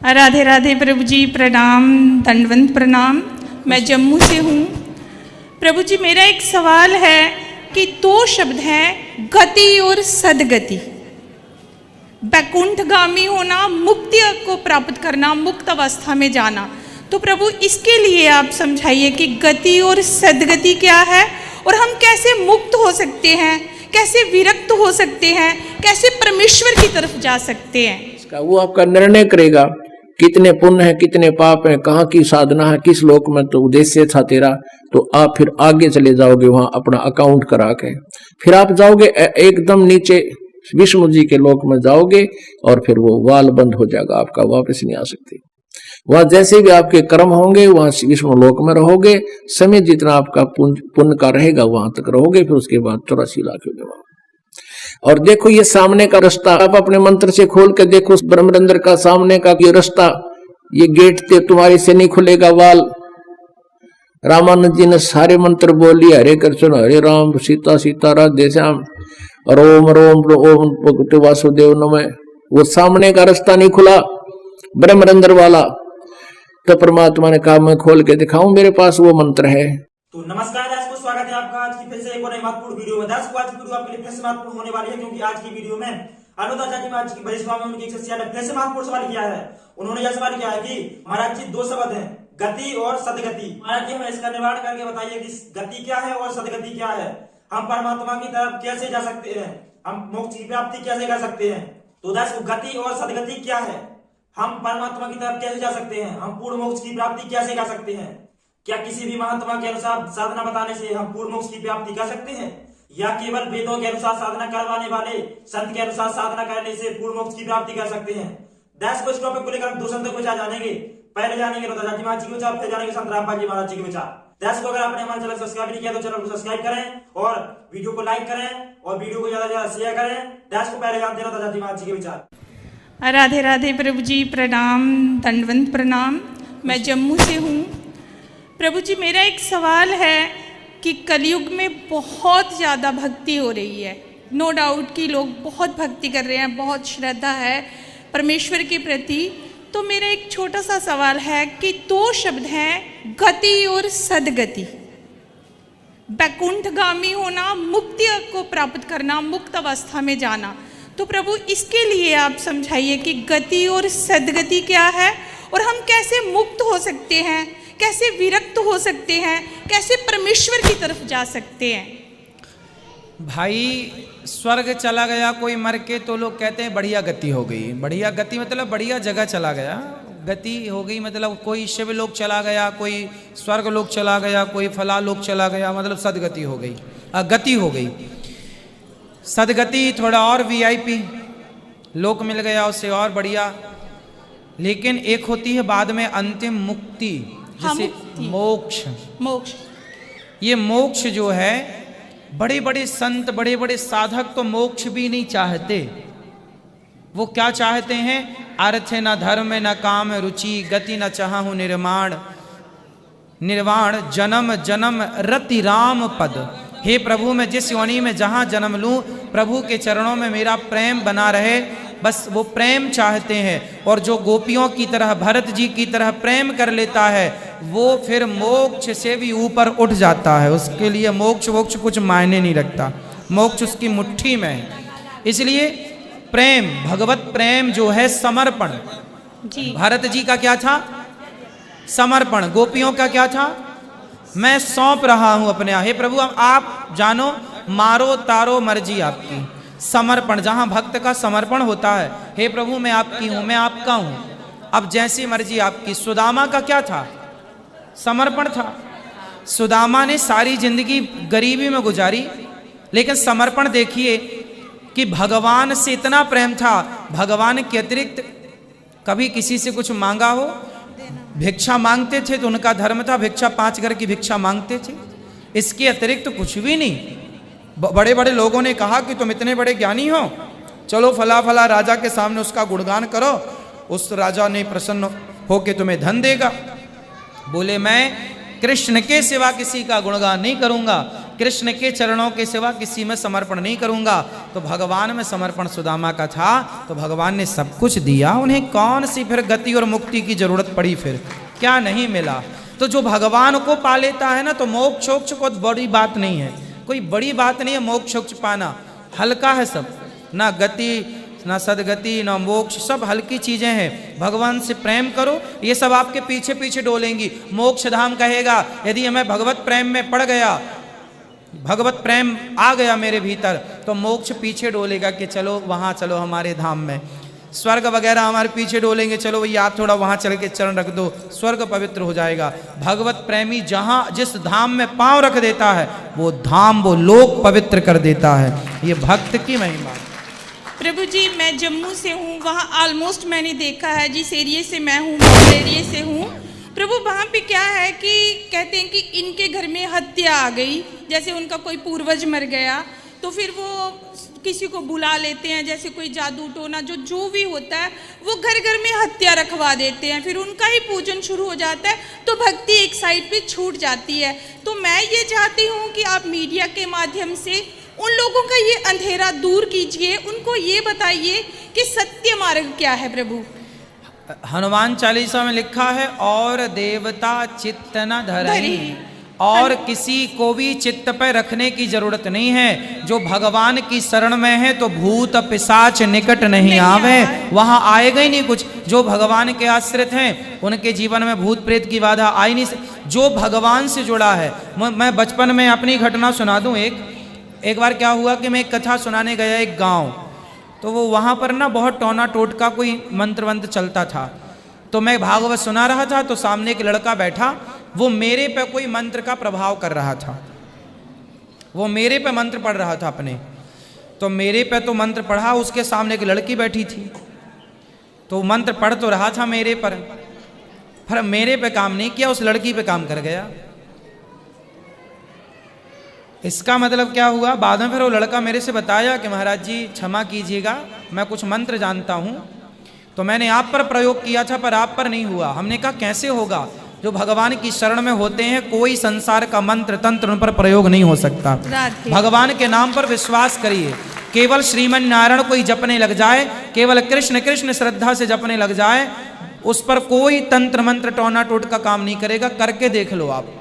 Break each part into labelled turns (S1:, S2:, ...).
S1: राधे राधे प्रभु जी, प्रणाम, दंडवंत प्रणाम। मैं जम्मू से हूँ। प्रभु जी, मेरा एक सवाल है कि दो शब्द हैं, गति और सदगति। बैकुंठगामी होना, मुक्ति को प्राप्त करना, मुक्त अवस्था में जाना। तो प्रभु, इसके लिए आप समझाइए कि गति और सदगति क्या है और हम कैसे मुक्त हो सकते हैं, कैसे विरक्त हो सकते हैं, कैसे परमेश्वर की तरफ जा सकते हैं।
S2: इसका वो आपका निर्णय करेगा, कितने पुण्य है, कितने पाप है, कहाँ की साधना है, किस लोक में तो उद्देश्य था तेरा, तो आप फिर आगे चले जाओगे वहां अपना अकाउंट करा के। फिर आप जाओगे एकदम नीचे विष्णु जी के लोक में जाओगे और फिर वो वाल बंद हो जाएगा, आपका वापस नहीं आ सकते। वहां जैसे भी आपके कर्म होंगे वहां विष्णु लोक में रहोगे, समय जितना आपका पुण्य का रहेगा वहां तक रहोगे, फिर उसके बाद 84 लाख होगा। और देखो ये सामने का रास्ता आप अपने मंत्र से खोल के देखो, ब्रह्मरंध्र का सामने का ये रास्ता, ये गेट ते तुम्हारे से नहीं खुलेगा वाल। रामानंद जी ने सारे मंत्र बोल लिए, हरे कृष्ण हरे राम सीता सीता राधे श्याम और ओम रोम ओम भगवते वासुदेव नमः। वो सामने का रास्ता नहीं खुला ब्रह्मरंध्र वाला, तो परमात्मा ने कहा मैं खोल के दिखाऊं, मेरे पास वो मंत्र है।
S3: तो नमस्कार दर्शकों, स्वागत है आपका आज की फिर से एक और महत्वपूर्ण वीडियो में। दर्शकों, आज की वीडियो आपके लिए फिर से महत्वपूर्ण होने वाली है, क्योंकि आज की वीडियो में अनुराधा जी महाराज की बड़ी सभा में उनकी एक शिष्या ने फिर से महत्वपूर्ण सवाल किया है। उन्होंने यह सवाल किया है कि महाराज जी, दो शब्द हैं, गति और सदगति। महाराज जी, हमें इसका निवारण करके बताइए कि गति क्या है और सदगति क्या है। हम परमात्मा की तरफ कैसे जा सकते हैं, हम मोक्ष की प्राप्ति कैसे कर सकते हैं। तो दर्शकों, गति और सदगति क्या है, हम परमात्मा की तरफ कैसे जा सकते हैं, हम पूर्ण मोक्ष की प्राप्ति कैसे कर सकते हैं। क्या किसी भी महात्मा के अनुसार साधना बताने से हम पूर्ण मोक्ष की प्राप्ति कर सकते हैं, या केवल वेदों के अनुसार साधना करवाने वाले संत के अनुसार साधना करने से पूर्ण मोक्ष की प्राप्ति कर सकते हैं। दर्शकों, इस टॉपिक को लेकर दो संतों के विचार जानेंगे। पहले जानेंगे अनुराधा जी महाराज जी के विचार, फिर जानेंगे संत रामपाल जी महाराज जी के विचार। दर्शकों, अगर आपने हमारे चैनल सब्सक्राइब नहीं किया तो चैनल को सब्सक्राइब करें और वीडियो को लाइक करें और वीडियो को ज्यादा से ज्यादा शेयर करें। दर्शकों, पहले जानते हैं अनुराधा जी महाराज जी के विचार।
S1: राधे राधे प्रभु जी, प्रणाम, दंडवंत प्रणाम। मैं जम्मू से हूँ। प्रभु जी, मेरा एक सवाल है कि कलयुग में बहुत ज़्यादा भक्ति हो रही है। नो डाउट कि लोग बहुत भक्ति कर रहे हैं, बहुत श्रद्धा है परमेश्वर के प्रति। तो मेरा एक छोटा सा सवाल है कि दो शब्द हैं, गति और सदगति। बैकुंठगामी होना, मुक्ति को प्राप्त करना, मुक्त अवस्था में जाना। तो प्रभु, इसके लिए आप समझाइए कि गति और सदगति क्या है और हम कैसे मुक्त हो सकते हैं, कैसे विरक्त हो सकते हैं, कैसे परमेश्वर की तरफ जा सकते हैं।
S4: भाई, स्वर्ग चला गया कोई मर के तो लोग कहते हैं बढ़िया गति हो गई। बढ़िया गति मतलब बढ़िया जगह चला गया, गति हो गई मतलब कोई शिव लोक चला गया, कोई स्वर्ग लोक चला गया, कोई फला लोक चला गया, मतलब सदगति हो गई, गति हो गई। सदगति थोड़ा और वीआईपी लोक मिल गया, उससे और बढ़िया। लेकिन एक होती है बाद में अंतिम मुक्ति, जैसे मोक्ष। मोक्ष, ये मोक्ष जो है, बड़े बड़े संत, बड़े बड़े साधक तो मोक्ष भी नहीं चाहते। वो क्या चाहते हैं? अर्थ न धर्म न काम रुचि, गति न चाहूं निर्माण निर्वाण, जन्म जन्म रति राम पद। हे प्रभु, मैं जिस योनि में जहाँ जन्म लूँ, प्रभु के चरणों में मेरा प्रेम बना रहे, बस वो प्रेम चाहते हैं। और जो गोपियों की तरह, भरत जी की तरह प्रेम कर लेता है, वो फिर मोक्ष से भी ऊपर उठ जाता है। उसके लिए मोक्ष वोक्ष कुछ मायने नहीं रखता, मोक्ष उसकी मुट्ठी में है। इसलिए प्रेम, भगवत प्रेम जो है, समर्पण। भरत जी का क्या था? समर्पण। गोपियों का क्या था? मैं सौंप रहा हूं अपने। हे प्रभु, आप जानो, मारो तारो मर्जी आपकी। समर्पण, जहां भक्त का समर्पण होता है, हे प्रभु मैं आपकी हूं, मैं आपका हूं, अब जैसी मर्जी आपकी। सुदामा का क्या था? समर्पण था। सुदामा ने सारी जिंदगी गरीबी में गुजारी, लेकिन समर्पण देखिए कि भगवान से इतना प्रेम था, भगवान के अतिरिक्त कभी किसी से कुछ मांगा हो? भिक्षा मांगते थे तो उनका धर्म था, भिक्षा 5 घर की भिक्षा मांगते थे, इसके अतिरिक्त कुछ भी नहीं। बड़े बड़े लोगों ने कहा कि तुम इतने बड़े ज्ञानी हो, चलो फला फला राजा के सामने उसका गुणगान करो, उस राजा ने प्रसन्न होकर तुम्हें धन देगा। बोले मैं कृष्ण के सिवा किसी का गुणगान नहीं करूंगा, कृष्ण के चरणों के सिवा किसी में समर्पण नहीं करूंगा। तो भगवान में समर्पण सुदामा का था, तो भगवान ने सब कुछ दिया। उन्हें कौन सी फिर गति और मुक्ति की जरूरत पड़ी, फिर क्या नहीं मिला। तो जो भगवान को पा लेता है ना, तो मोक्ष मोक्ष कोई बड़ी बात नहीं है, कोई बड़ी बात नहीं है मोक्ष मोक्ष पाना, हल्का है सब, ना गति ना सदगति ना मोक्ष, सब हल्की चीजें हैं। भगवान से प्रेम करो, ये सब आपके पीछे पीछे डोलेंगी। मोक्ष धाम कहेगा, यदि मैं भगवत प्रेम में पड़ गया, भगवत प्रेम आ गया मेरे भीतर, तो मोक्ष पीछे डोलेगा कि चलो वहाँ चलो हमारे धाम में। स्वर्ग वगैरह हमारे पीछे डोलेंगे, चलो भैया आप थोड़ा वहाँ चल के चरण रख दो, स्वर्ग पवित्र हो जाएगा। भगवत प्रेमी जहाँ जिस धाम में पांव रख देता है, वो धाम वो लोक पवित्र कर देता है। ये भक्त की महिमा।
S1: प्रभु जी, मैं जम्मू से हूँ, वहाँ ऑलमोस्ट मैंने देखा है, जिस एरिए से मैं हूँ उस एरिए से हूँ। प्रभु वहाँ पे क्या है कि कहते हैं कि इनके घर में हत्या आ गई, जैसे उनका कोई पूर्वज मर गया, तो फिर वो किसी को बुला लेते हैं, जैसे कोई जादू टोना जो भी होता है, वो घर घर में हत्या रखवा देते हैं, फिर उनका ही पूजन शुरू हो जाता है, तो भक्ति एक साइड पे छूट जाती है। तो मैं ये चाहती हूँ कि आप मीडिया के माध्यम से उन लोगों का ये अंधेरा दूर कीजिए, उनको ये बताइए कि सत्य मार्ग क्या है। प्रभु
S4: हनुमान चालीसा में लिखा है, और देवता चित्त न धरहि, और किसी को भी चित्त पे रखने की जरूरत नहीं है। जो भगवान की शरण में है तो भूत पिशाच निकट नहीं आवे, वहां आएगा ही नहीं कुछ। जो भगवान के आश्रित हैं उनके जीवन में भूत प्रेत की बाधा आई नहीं। जो भगवान से जुड़ा है, मैं बचपन में अपनी घटना सुना दूं। एक बार क्या हुआ कि मैं एक कथा सुनाने गया एक गांव, तो वो वहाँ पर ना बहुत टोना टोटका कोई मंत्र वंत्र चलता था। तो मैं भागवत सुना रहा था, तो सामने एक लड़का बैठा, वो मेरे पे कोई मंत्र का प्रभाव कर रहा था, वो मेरे पे मंत्र पढ़ रहा था अपने। तो मेरे पे तो मंत्र पढ़ा, उसके सामने एक लड़की बैठी थी, तो मंत्र पढ़ तो रहा था मेरे पर मेरे पे काम नहीं किया, उस लड़की पे काम कर गया। इसका मतलब क्या हुआ, बाद में फिर वो लड़का मेरे से बताया कि महाराज जी क्षमा कीजिएगा, मैं कुछ मंत्र जानता हूँ, तो मैंने आप पर प्रयोग किया था पर आप पर नहीं हुआ। हमने कहा कैसे होगा, जो भगवान की शरण में होते हैं कोई संसार का मंत्र तंत्र उन पर प्रयोग नहीं हो सकता। भगवान के नाम पर विश्वास करिए, केवल श्रीमन नारायण कोई जपने लग जाए, केवल कृष्ण कृष्ण श्रद्धा से जपने लग जाए, उस पर कोई तंत्र मंत्र टोना टोटका काम नहीं करेगा। करके देख लो आप।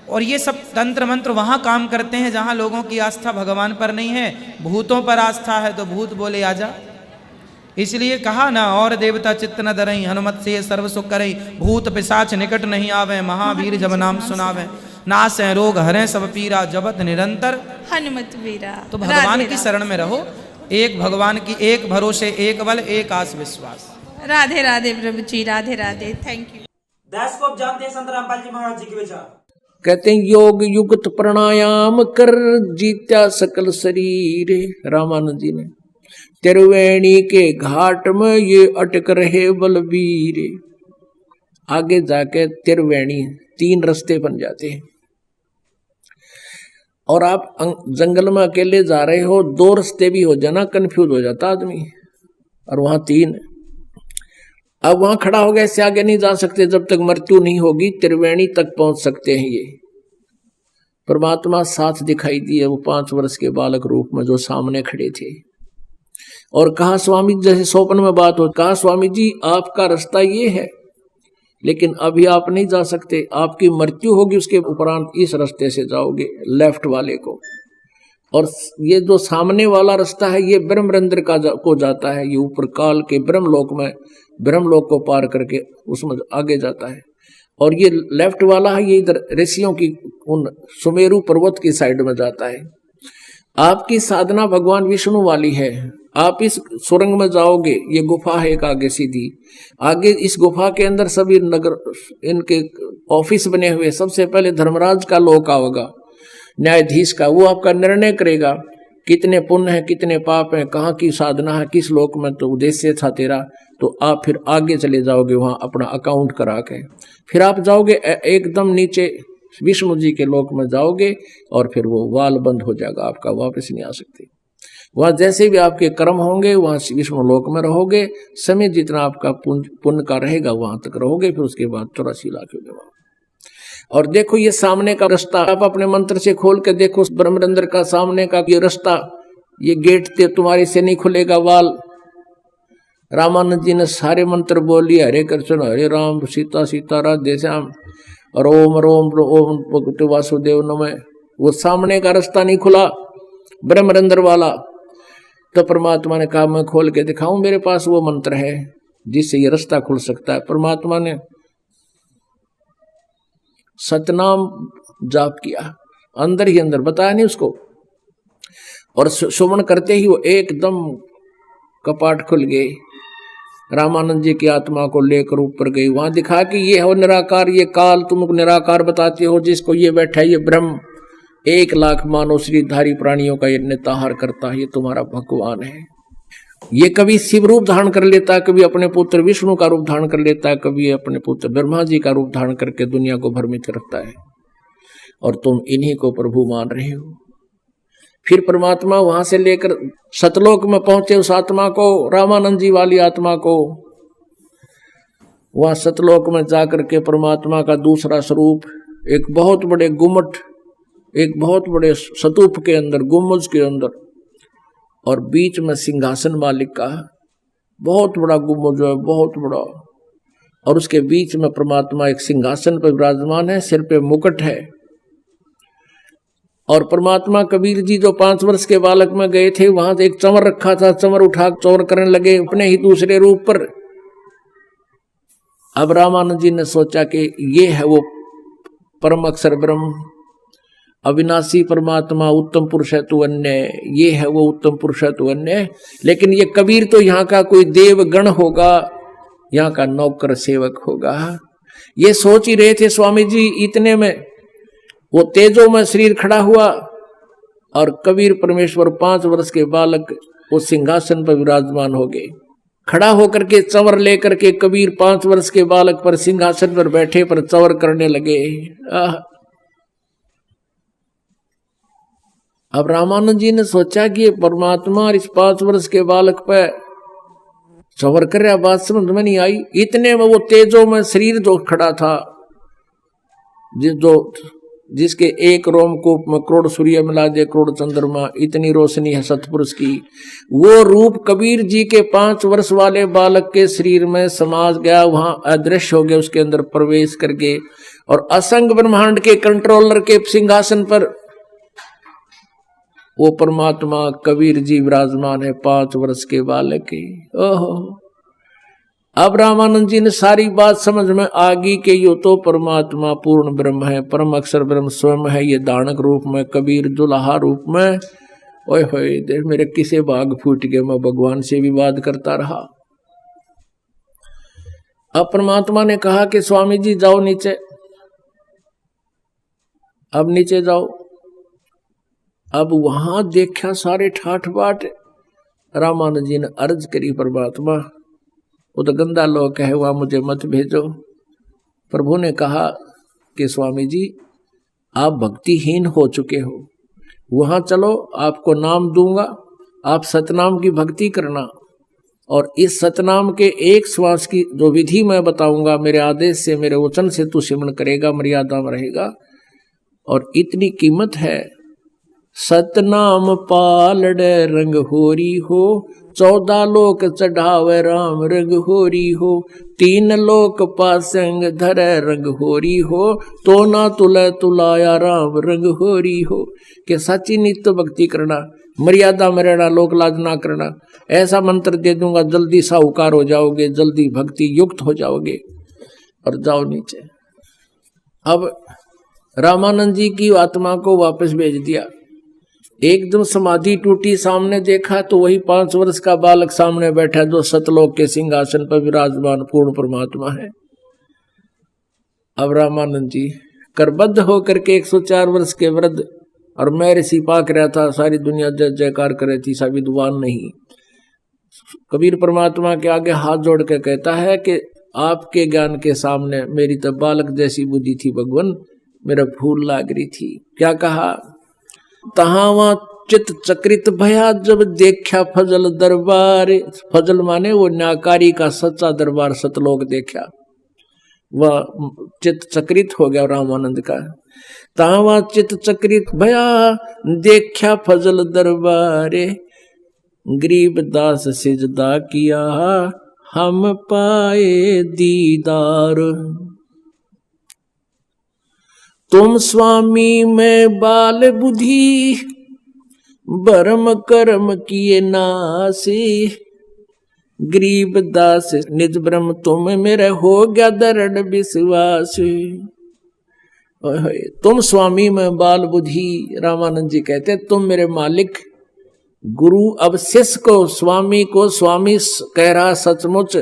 S4: और ये सब तंत्र मंत्र वहाँ काम करते हैं जहाँ लोगों की आस्था भगवान पर नहीं है, भूतों पर आस्था है, तो भूत बोले आजा। इसलिए कहा ना, और देवता चित्त न धरहि, हनुमत से सर्व सुख करहि, भूत पिशाच निकट नहीं आवे, महावीर जब नाम सुनावे, नाश है रोग हरे सब पीरा, जपत निरंतर
S1: हनुमत वीरा।
S4: तो भगवान की शरण में रहो, एक भगवान की, एक भरोसे, एक बल, एक आस विश्वास।
S1: राधे राधे प्रभु जी, राधे राधे, थैंक यू।
S3: दास को आप जानते हैं संत रामपाल जी महाराज जी के विचार।
S2: कहते हैं योग युक्त प्राणायाम कर जीत्या सकल शरीर। रामानंद जी ने त्रिवेणी के घाट में ये अटक रहे बलबीर। आगे जाके त्रिवेणी 3 रास्ते बन जाते हैं, और आप जंगल में अकेले जा रहे हो, 2 रास्ते भी हो जाना, कंफ्यूज हो जाता आदमी, और वहां 3। अब वहां खड़ा हो गया, इससे आगे नहीं जा सकते जब तक मृत्यु नहीं होगी। त्रिवेणी तक पहुंच सकते हैं। ये परमात्मा साथ दिखाई दिए, वो 5 वर्ष के बालक रूप में जो सामने खड़े थे, और कहा स्वामी, जैसे स्वप्न में बात हो, कहा स्वामी जी आपका रास्ता ये है, लेकिन अभी आप नहीं जा सकते, आपकी मृत्यु होगी, उसके उपरांत इस रास्ते से जाओगे, लेफ्ट वाले को। और ये जो सामने वाला रास्ता है ये ब्रह्मरंध्र को जाता है, ये ऊपर काल के ब्रह्मलोक में, ब्रह्मलोक को पार करके उसमें आगे जाता है। और ये लेफ्ट वाला है, ये इधर ऋषियों की उन सुमेरु पर्वत की साइड में जाता है। आपकी साधना भगवान विष्णु वाली है, आप इस सुरंग में जाओगे, ये गुफा है एक आगे सीधी, आगे इस गुफा के अंदर सभी नगर, इनके ऑफिस बने हुए, सबसे पहले धर्मराज का लोक होगा, न्यायाधीश का, वो आपका निर्णय करेगा कितने पुण्य है कितने पाप है, कहाँ की साधना है, किस लोक में तो उद्देश्य था तेरा, तो आप फिर आगे चले जाओगे वहाँ अपना अकाउंट करा के, फिर आप जाओगे एकदम नीचे विष्णु जी के लोक में जाओगे, और फिर वो वाल बंद हो जाएगा आपका, वापस नहीं आ सकते। वहाँ जैसे भी आपके कर्म होंगे वहाँ विष्णु लोक में रहोगे, समय जितना आपका पुण्य का रहेगा वहाँ तक रहोगे, फिर उसके बाद 84 लाख होगा। और देखो ये सामने का रास्ता आप अपने मंत्र से खोल के देखो, ब्रह्मरंध्र का सामने का ये रास्ता, ये गेट ते तुम्हारे से नहीं खुलेगा वाल। रामानंद जी ने सारे मंत्र बोल लिए, हरे कृष्ण हरे राम सीता सीता राधे श्याम और ओम रोम ओम भगवते वासुदेव नमः। वो सामने का रास्ता नहीं खुला ब्रह्मरंध्र वाला, तो परमात्मा ने कहा मैं खोल के दिखाऊं, मेरे पास वो मंत्र है जिससे ये रास्ता खुल सकता है। परमात्मा ने सतनाम जाप किया, अंदर ही अंदर बताया नहीं उसको, और सुमन करते ही वो एकदम कपाट खुल गए। रामानंद जी की आत्मा को लेकर ऊपर गई, वहां दिखा कि ये हो निराकार, ये काल तुमको निराकार बताते हो, जिसको ये बैठा है ये ब्रह्म 1,00,000 मानव शरीरधारी प्राणियों का ये निताहार करता है, ये तुम्हारा भगवान है। ये कभी शिव रूप धारण कर लेता है, कभी अपने पुत्र विष्णु का रूप धारण कर लेता है, कभी अपने पुत्र ब्रह्मा जी का रूप धारण करके दुनिया को भ्रमित रखता है, और तुम इन्हीं को प्रभु मान रहे हो। फिर परमात्मा वहां से लेकर सतलोक में पहुंचे उस आत्मा को, रामानंद जी वाली आत्मा को। वहां सतलोक में जाकर के परमात्मा का दूसरा स्वरूप एक बहुत बड़े गुम्मट, एक बहुत बड़े स्तूप के अंदर, गुम्बज के अंदर, और बीच में सिंहासन मालिक का बहुत बड़ा गुम्बज है, बहुत बड़ा, और उसके बीच में परमात्मा एक सिंहासन पर विराजमान है, सिर पे मुकुट है। और परमात्मा कबीर जी जो 5 वर्ष के बालक में गए थे, वहां से एक चंवर रखा था, चंवर उठा चौर करने लगे अपने ही दूसरे रूप पर। अब रामानंद जी ने सोचा कि ये है वो परम अक्षर ब्रह्म, अविनाशी परमात्मा, उत्तम पुरुष है तू अन्य, ये है वो उत्तम पुरुष है तू अन्य। लेकिन ये कबीर तो यहाँ का कोई देवगण होगा, यहाँ का नौकर सेवक होगा, ये सोच ही रहे थे स्वामी जी। इतने में वो तेजो में शरीर खड़ा हुआ, और कबीर परमेश्वर 5 वर्ष के बालक उस सिंहासन पर विराजमान हो गए। खड़ा होकर के चंवर लेकर के कबीर 5 वर्ष के बालक पर सिंहासन पर बैठे पर चंवर करने लगे। अब रामानंद जी ने सोचा कि ये परमात्मा इस 5 वर्ष के बालक पे चंवर कर रहा, बात समझ में नहीं आई। इतने में वो तेजो में शरीर जो खड़ा था, जिसके एक रोमकूप में करोड़ सूर्य मिला दे करोड़ चंद्रमा, इतनी रोशनी है सतपुरुष की, वो रूप कबीर जी के 5 वर्ष वाले बालक के शरीर में समा गया, वहां अदृश्य हो गया, उसके अंदर प्रवेश करके, और असंग ब्रह्मांड के कंट्रोलर के सिंहासन पर वो परमात्मा कबीर जी विराजमान है 5 वर्ष के बालक के। ओहो, अब रामानंद जी ने सारी बात समझ में आ गई कि यो तो परमात्मा पूर्ण ब्रह्म है, परम अक्षर ब्रह्म स्वयं है, ये दानक रूप में, कबीर दुल्हा रूप में। ओए होए, देख मेरे किसे भाग फूट गए, मैं भगवान से विवाद करता रहा। अब परमात्मा ने कहा कि स्वामी जी जाओ नीचे, अब नीचे जाओ। अब वहां देखा सारे ठाठ बाट। रामानंद जी ने अर्ज करी, परमात्मा वो तो गंदा लोक है, वहां मुझे मत भेजो। प्रभु ने कहा कि स्वामी जी आप भक्तिहीन हो चुके हो, वहां चलो, आपको नाम दूंगा, आप सतनाम की भक्ति करना, और इस सतनाम के एक श्वास की जो विधि मैं बताऊंगा, मेरे आदेश से, मेरे वचन से तू सिमरण करेगा, मर्यादा में रहेगा, और इतनी कीमत है। सतनाम पालड़े रंग होरी हो, 14 लोक चढ़ावे राम रंग होरी हो, 3 लोक पासंग धरे रंग होरी हो, तो ना तुले तुलाया राम रंग होरी हो। कि सच्ची नित्य भक्ति करना, मर्यादा में रहना, लोक लाज ना करना, ऐसा मंत्र दे दूंगा, जल्दी साहूकार हो जाओगे, जल्दी भक्ति युक्त हो जाओगे। और जाओ नीचे। अब रामानंद जी की आत्मा को वापस भेज दिया। एकदम समाधि टूटी, सामने देखा तो वही 5 वर्ष का बालक सामने बैठा, जो सतलोक के सिंहासन पर विराजमान पूर्ण परमात्मा है। अब रामानंद जी करबद्ध होकर के 104 वर्ष के वृद्ध, और मैं ऋषि पाक रहा था, सारी दुनिया जय जयकार कर रही थी, सा विद्वान नहीं। कबीर परमात्मा के आगे हाथ जोड़ के कहता है कि आपके ज्ञान के सामने मेरी तो बालक जैसी बुद्धि थी भगवान, मेरा भूल लाग रही थी। क्या कहा? तहां चित चक्रित भया जब देखा फजल दरबार। फजल माने वो न्याकारी का सच्चा दरबार सतलोक देखा। वह चित्त चक्रित हो गया रामानंद का। तावा चित्त चक्रित भया देखा फजल दरबारे, गरीबदास सिजदा किया हम पाए दीदार। तुम स्वामी में बाल बुद्धि भरम कर्म किए नासी, गरीबदास निज ब्रह्म तुम मेरे हो गया दृढ़ विश्वास। तुम स्वामी में बाल बुद्धि, रामानंद जी कहते तुम मेरे मालिक। गुरु अब शिष्य को स्वामी कह रहा सचमुच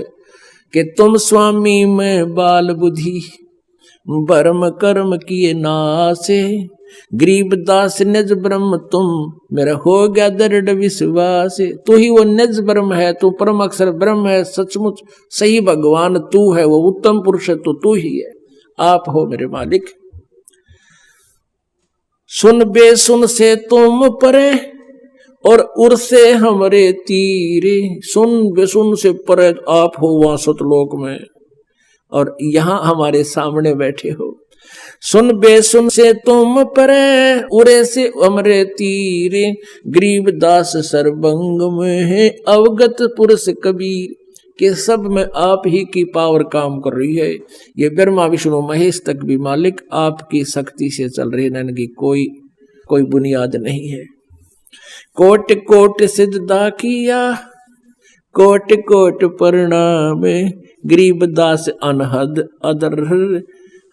S2: कि तुम स्वामी में बाल बुद्धि भरम कर्म किए नासे, गरीबदास निज ब्रह्म तुम मेरा हो गया दृढ़ विश्वास। तू ही वो निज ब्रह्म है, तू परम अक्षर ब्रह्म है, सचमुच सही भगवान तू है, वो उत्तम पुरुष है तो तू ही है, आप हो मेरे मालिक। सुन बेसुन से तुम परे और उर से हमरे तीरे, सुन बेसुन से परे आप हो वहां सतलोक में और यहां हमारे सामने बैठे हो। सुन बेसुन से तुम परे उरे से हमरे तीरे, गरीबदास सर्वंग में है अवगत पुरुष कबीर, कि सब में आप ही की पावर काम कर रही है। ये ब्रह्मा विष्णु महेश तक भी मालिक आपकी शक्ति से चल रही है, इनकी कोई बुनियाद नहीं है। कोट कोट सिजदा किया कोट कोट प्रणाम, गरीबदास अनहद अदर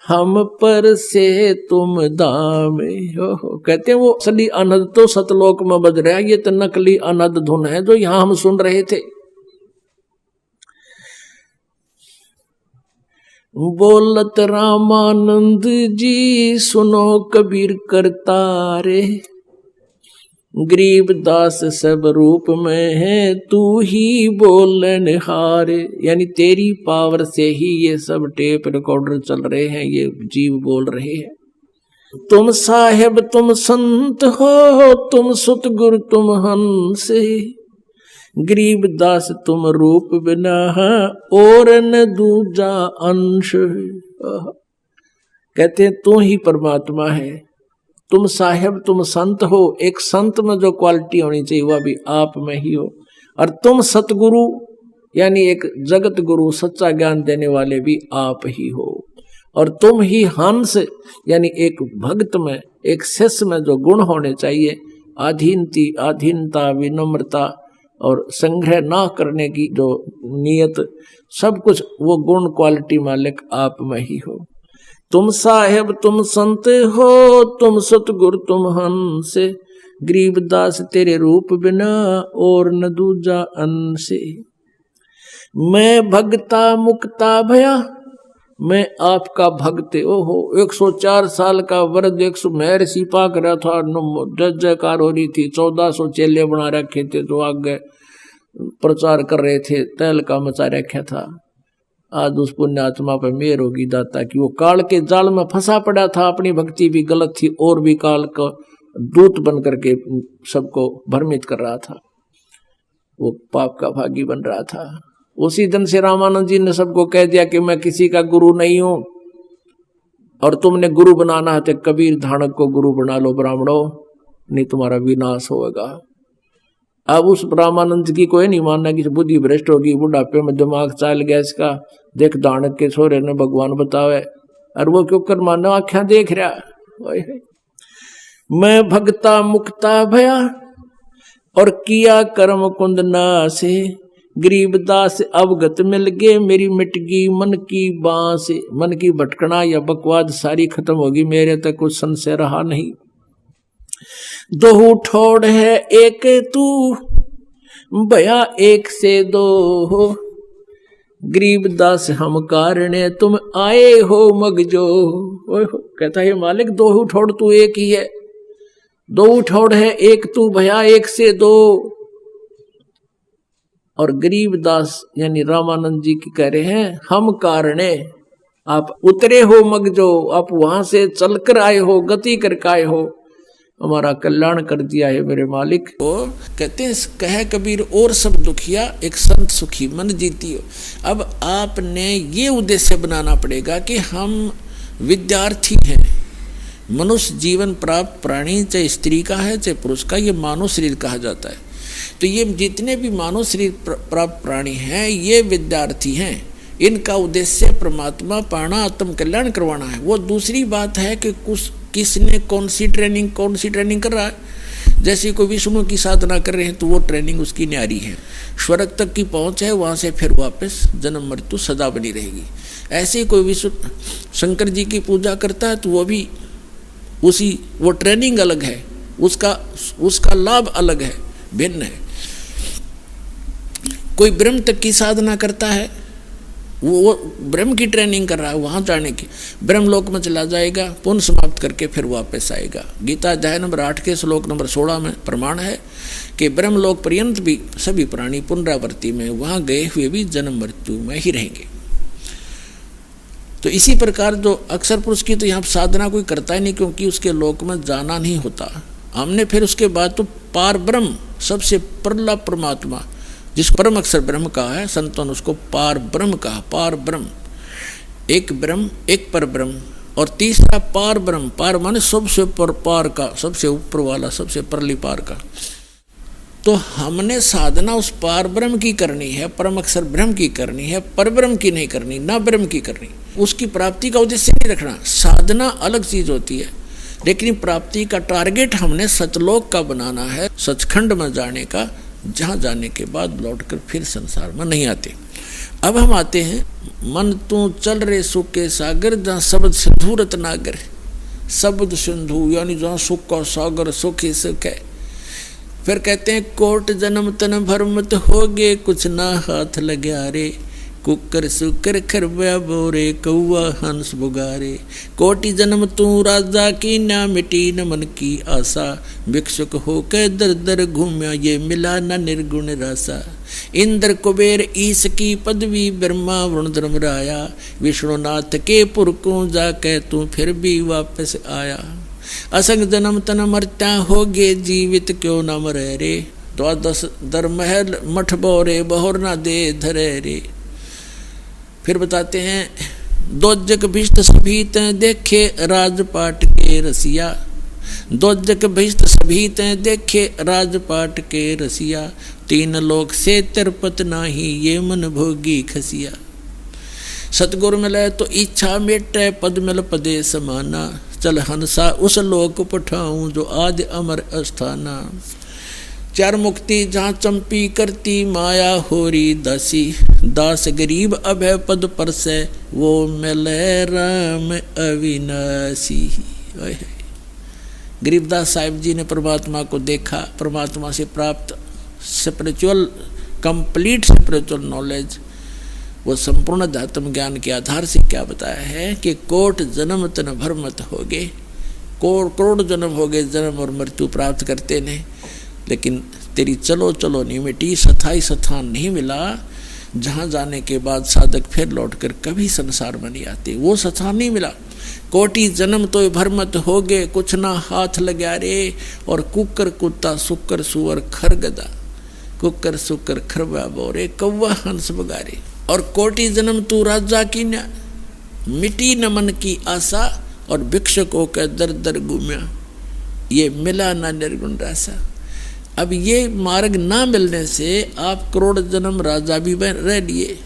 S2: हम पर से तुम दाम। कहते हैं वो असली अनहद तो सतलोक में बज रहा है, ये तो नकली अनहद धुन है जो यहां हम सुन रहे थे। बोलत रामानंद जी सुनो कबीर करतारे, गरीबदास सब रूप में है तू ही बोलन हारे। यानी तेरी पावर से ही ये सब टेप रिकॉर्डर चल रहे हैं, ये जीव बोल रहे हैं। तुम साहेब तुम संत हो, तुम सतगुरु तुम हंस, गरीबदास तुम रूप बिना और न दूजा अंश। कहते हैं तू ही परमात्मा है, तुम साहेब तुम संत हो, एक संत में जो क्वालिटी होनी चाहिए वह भी आप में ही हो, और तुम सतगुरु यानी एक जगत गुरु सच्चा ज्ञान देने वाले भी आप ही हो, और तुम ही हंस यानी एक भक्त में एक शिष्य में जो गुण होने चाहिए, अधीनता विनम्रता और संग्रह ना करने की जो नियत, सब कुछ वो गुण क्वालिटी मालिक आप में ही हो। तुम साहेब तुम संत हो, तुम सतगुरु तुम हंस, गरीबदास तेरे रूप बिना और न दूजा अंश। मैं भगता मुक्ता भया, मैं आपका भक्त। ओहो 104 साल का वृद्ध 100 मेहर सिपा कर रहा था, जय जयकार हो रही थी, 1400 चेले बना रखे थे जो आगे प्रचार कर रहे थे, तहलका मचा रखा था। आज उस पुण्यात्मा पर मेहर होगी दाता कि वो काल के जाल में फंसा पड़ा था, अपनी भक्ति भी गलत थी और भी काल का दूत बन करके सबको भ्रमित कर रहा था, वो पाप का भागी बन रहा था। उसी दिन से रामानंद जी ने सबको कह दिया कि मैं किसी का गुरु नहीं हूं, और तुमने गुरु बनाना है तो कबीर धानक को गुरु बना लो ब्राह्मणों, नहीं तुम्हारा विनाश होगा। अब उस रामानंद की कोई नहीं मानना कि बुद्धि भ्रष्ट होगी, बुढ़ापे में दिमाग चाल गया इसका, देख धानक के छोरे ने भगवान बतावे, और वो क्यों कर मानो आख्या देख रहा। मैं भगता मुक्ता भया और किया कर्म कुंद नासे, गरीबदास अवगत मिल गए मेरी मिटगी मन की बांस। मन की भटकना या बकवाद सारी खत्म होगी, मेरे तक कुछ संशय रहा नहीं। दो ठोड़ है एक तू भया एक से दो, गरीबदास हम कारणे तुम आए हो मगजो। कहता है मालिक दो ठोड़ तू एक ही है, दो ठोड़ है एक तू भया एक से दो। और गरीबदास यानी रामानंद जी की कह रहे हैं हम कारणे, आप उतरे हो मगजो, आप वहां से चलकर आए हो, गति करके आए हो, हमारा कल्याण कर दिया है मेरे मालिक। तो कहते हैं, कहे कबीर और सब दुखिया एक संत सुखी मन जीती हो। अब आपने ये उद्देश्य बनाना पड़ेगा कि हम विद्यार्थी हैं, मनुष्य जीवन प्राप्त प्राणी, चाहे स्त्री का है चाहे पुरुष का, ये मानव शरीर कहा जाता है। तो ये जितने भी मानव शरीर प्राप्त प्राणी हैं ये विद्यार्थी हैं। इनका उद्देश्य परमात्मा पाना, आत्म कल्याण करवाना है। वो दूसरी बात है कि किसने कौन सी ट्रेनिंग कर रहा है। जैसे कोई विष्णु की साधना कर रहे हैं तो वो ट्रेनिंग उसकी न्यारी है, स्वर्ग तक की पहुंच है, वहां से फिर वापस जन्म मृत्यु सदा बनी रहेगी। ऐसे कोई विष्णु शंकर जी की पूजा करता है तो वो भी वो ट्रेनिंग अलग है, उसका लाभ अलग है, भिन्न है। कोई ब्रह्म तक की साधना करता है, वो ब्रह्म की ट्रेनिंग कर रहा है, वहां जाने की, ब्रह्म लोक में चला जाएगा, पुण्य समाप्त करके फिर वापस आएगा। गीता अध्याय नंबर 8 के श्लोक नंबर 16 में प्रमाण है कि ब्रह्म लोक पर्यंत भी सभी प्राणी पुनरावृत्ति में वहां गए हुए भी जन्म मृत्यु में ही रहेंगे। तो इसी प्रकार जो अक्षर पुरुष की तो यहाँ साधना कोई करता ही नहीं, क्योंकि उसके लोक में जाना नहीं होता। हमने फिर उसके बाद तो पार ब्रह्म, सबसे परला परमात्मा, जिसको परम अक्षर ब्रह्म कहा है, संतों ने उसको पार ब्रह्म कहा। पार ब्रह्म, एक ब्रह्म, एक पर ब्रह्म, और तीसरा पार ब्रह्म। पार माने सबसे पार का, सबसे ऊपर वाला, सबसे परली पार का। तो हमने साधना उस पार ब्रह्म की करनी है, परम अक्षर ब्रह्म की करनी है, पर ब्रह्म की नहीं करनी, ना ब्रह्म की करनी। उसकी प्राप्ति का उद्देश्य नहीं रखना। साधना अलग चीज होती है, लेकिन प्राप्ति का टारगेट हमने सतलोक का बनाना है, सचखंड में जाने का, जहाँ जाने के बाद लौटकर फिर संसार में नहीं आते। अब हम आते हैं, मन तू चल रे सुख के सागर, जहाँ शब्द सिंधु रत्नागर। शब्द सिंधु यानी जहाँ सुख का सागर, सुख ही सुख है। फिर कहते हैं, कोट जन्म तन भरमत हो गे, कुछ ना हाथ लग्या रे, कुकर सुकर खरबा बोरे, कौआ हंस बुगारे। कोटि जन्म तू राजा की, ना मिटी न मन की आशा, भिक्षुक होकर दर दर घूम्या, ये मिला न निर्गुण रासा। इंद्र कुबेर ईश की पदवी, ब्रह्मा वरुण धर्मराया, विष्णुनाथ के पुरकों जाके तू फिर भी वापस आया। असंग जन्म तन मरता होगे, जीवित क्यों न मरे रे, द्वादश दर महल मठ बोरे, बहुर न दे धरे रे। फिर बताते हैं, दोजक भिष्ट सभीत देखे, राजपाट के रसिया। दोजक भिष्ट सभीत देखे, राजपाट के रसिया, तीन लोक से तिरपत नाही, ये मन भोगी खसिया। सतगुरु मिले तो इच्छा मेटे, पद मिल पदे समाना, चल हंसा उस लोक पठाऊं, जो आदि अमर अस्थाना। चार मुक्ति जहाँ चंपी करती, माया होरी दासी, दास गरीब अभय पद पर से, वो मिले राम अविनाशी। गरीबदास साहिब जी ने परमात्मा को देखा, परमात्मा से प्राप्त स्पिरिचुअल, कंप्लीट स्पिरिचुअल नॉलेज, वो संपूर्ण अध्यात्म ज्ञान के आधार से क्या बताया है कि कोट जन्म तन भरमत हो गए, करोड़ जन्म हो गए, जन्म और मृत्यु प्राप्त करते ने, लेकिन तेरी चलो चलो नहीं मिटी, स्थाई स्थान नहीं मिला, जहाँ जाने के बाद साधक फिर लौटकर कभी संसार में नहीं आते, वो स्थान नहीं मिला। कोटि जन्म तो भरमत हो गए, कुछ ना हाथ लग्या रे, और कुकर कुत्ता सुकर सुअर खरगदा, कुकर सुकर खरबा बोरे, कौवा हंस बगारे। और कोटि जन्म तू राजा की न मिटी न मन की आशा, और भिक्षुकों के दर दर घूम्या, ये मिला ना निर्गुण रासा। अब ये मार्ग ना मिलने से आप करोड़ जन्म राजा भी रह लिए,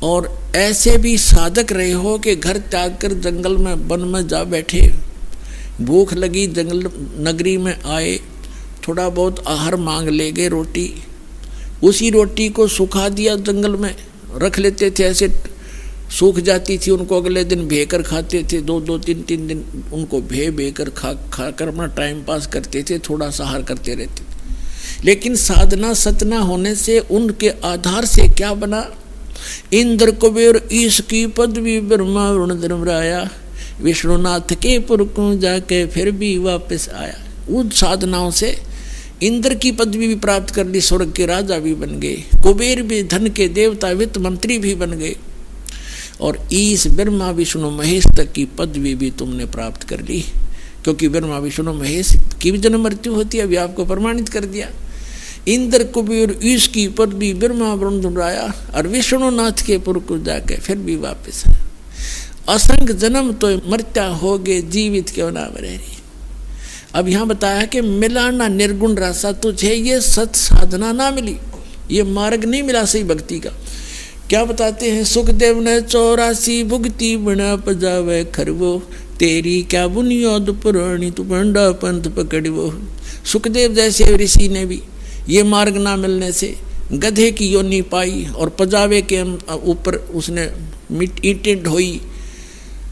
S2: और ऐसे भी साधक रहे हो कि घर त्याग कर जंगल में, वन में जा बैठे, भूख लगी, जंगल नगरी में आए, थोड़ा बहुत आहार मांग ले गए, रोटी, उसी रोटी को सुखा दिया, जंगल में रख लेते थे, ऐसे सूख जाती थी, उनको अगले दिन भेकर खाते थे, दो तीन दिन उनको भेकर खा कर अपना टाइम पास करते थे, थोड़ा सा आहार करते रहते थे। लेकिन साधना सतना होने से उनके आधार से क्या बना, इंद्र कुबेर ईश की पदवी, ब्रह्मा वरुण धर्मराया, विष्णुनाथ के पुरकों जाके फिर भी वापस आया। उन साधनाओं से इंद्र की पदवी भी प्राप्त कर ली, स्वर्ग के राजा भी बन गए, कुबेर भी धन के देवता, वित्त मंत्री भी बन गए, और ईश ब्रह्मा विष्णु महेश तक की पदवी भी तुमने प्राप्त कर ली। क्योंकि ब्रह्मा विष्णु महेश की भी जन्म मृत्यु होती है, अभी आपको प्रमाणित कर दिया। इंद्र कुबेर ईश की पदवी ब्रह्मा ब्रह्मराया और विष्णुनाथ के पुर को जाके फिर भी वापस है। असंख्य जन्म तो मरता होगे जीवित क्यों ना मरे। अब यहाँ बताया कि मिला ना निर्गुण रसा तुझे ये सत साधना ना मिली, ये मार्ग नहीं मिला सही भक्ति का। क्या बताते हैं, सुखदेव ने 84 भुगती बना पजावे खरवो, तेरी क्या बुनियाद पुरानी तू पंडा पंथ पकड़वो। सुखदेव जैसे ऋषि ने भी ये मार्ग ना मिलने से गधे की योनि पाई और पजावे के ऊपर उसने ईंटें ढोई।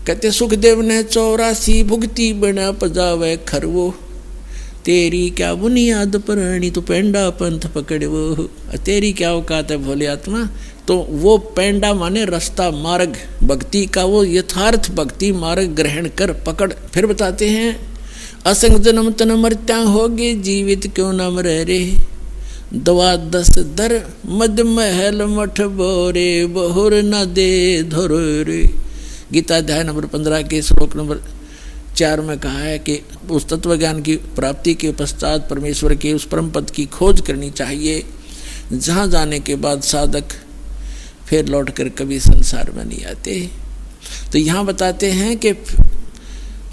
S2: कहते सुखदेव ने 84 भुगती बना पजावे खरवो, तेरी क्या बुनियाद पुरानी तू पेंडा पंथ पकड़वो। तेरी क्या औकात है भोले आत्मा। तो वो पेंडा माने रास्ता मार्ग भक्ति का, वो यथार्थ भक्ति मार्ग ग्रहण कर पकड़। फिर बताते हैं, असंग जन्म तन मरत्या होगे जीवित क्यों न मरे रे, दवा 10 दर मद महल मठ बोरे बहुर न दे धरो रे। गीता अध्याय नंबर 15 के श्लोक नंबर 4 में कहा है कि उस तत्व ज्ञान की प्राप्ति के पश्चात परमेश्वर के उस परम पद की खोज करनी चाहिए, जहाँ जाने के बाद साधक फिर लौटकर कभी संसार में नहीं आते। तो यहाँ बताते हैं कि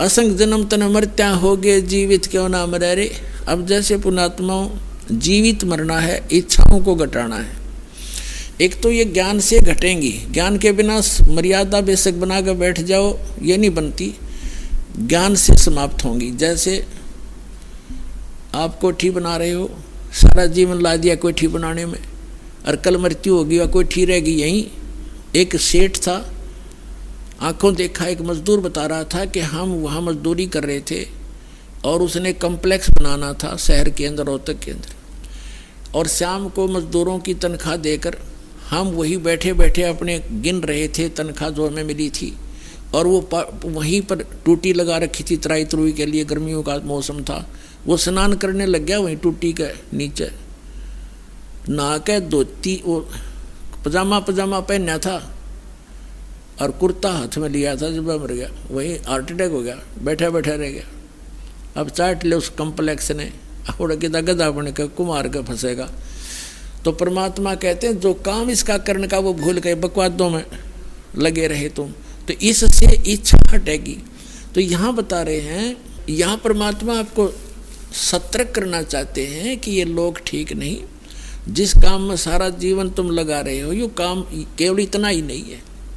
S2: असंग जन्म तन मरत्या होगे जीवित क्यों ना मरे रे। अब जैसे पुण्यात्माओं जीवित मरना है, इच्छाओं को घटाना है। एक तो ये ज्ञान से घटेंगी, ज्ञान के बिना मर्यादा बेशक बनाकर बैठ जाओ ये नहीं बनती, ज्ञान से समाप्त होंगी। जैसे आप कोठी बना रहे हो, सारा जीवन ला दिया कोठी बनाने में और कल मृत्यु होगी और कोठी रहेगी यहीं। एक सेठ था, आंखों देखा एक मजदूर बता रहा था कि हम वहाँ मजदूरी कर रहे थे और उसने कम्प्लेक्स बनाना था शहर के अंदर, रोहतक के अंदर, और शाम को मजदूरों की तनख्वाह देकर हम वही बैठे बैठे अपने गिन रहे थे तनख्वाह जो हमें मिली थी। और वो वहीं पर टूटी लगा रखी थी तराई तरुई के लिए, गर्मियों का मौसम था। वो स्नान करने लग गया वहीं टूटी के नीचे, नहा के धोती वो पजामा पहना था और कुर्ता हाथ में लिया था, जब मर गया वहीं हार्ट अटैक हो गया, बैठा बैठा रह गया। अब चाट ले उस कम्प्लेक्स ने, उड़ के गधा बन के कुमार के फंसेगा। तो परमात्मा कहते हैं जो काम इसका करने का वो भूल गए, बकवादों में लगे रहे तुम, तो इससे इच्छा हटेगी। तो यहाँ बता रहे हैं, यहाँ परमात्मा आपको सतर्क करना चाहते हैं कि ये लोग ठीक नहीं। जिस काम में सारा जीवन तुम लगा रहे हो, ये काम केवल इतना ही नहीं है,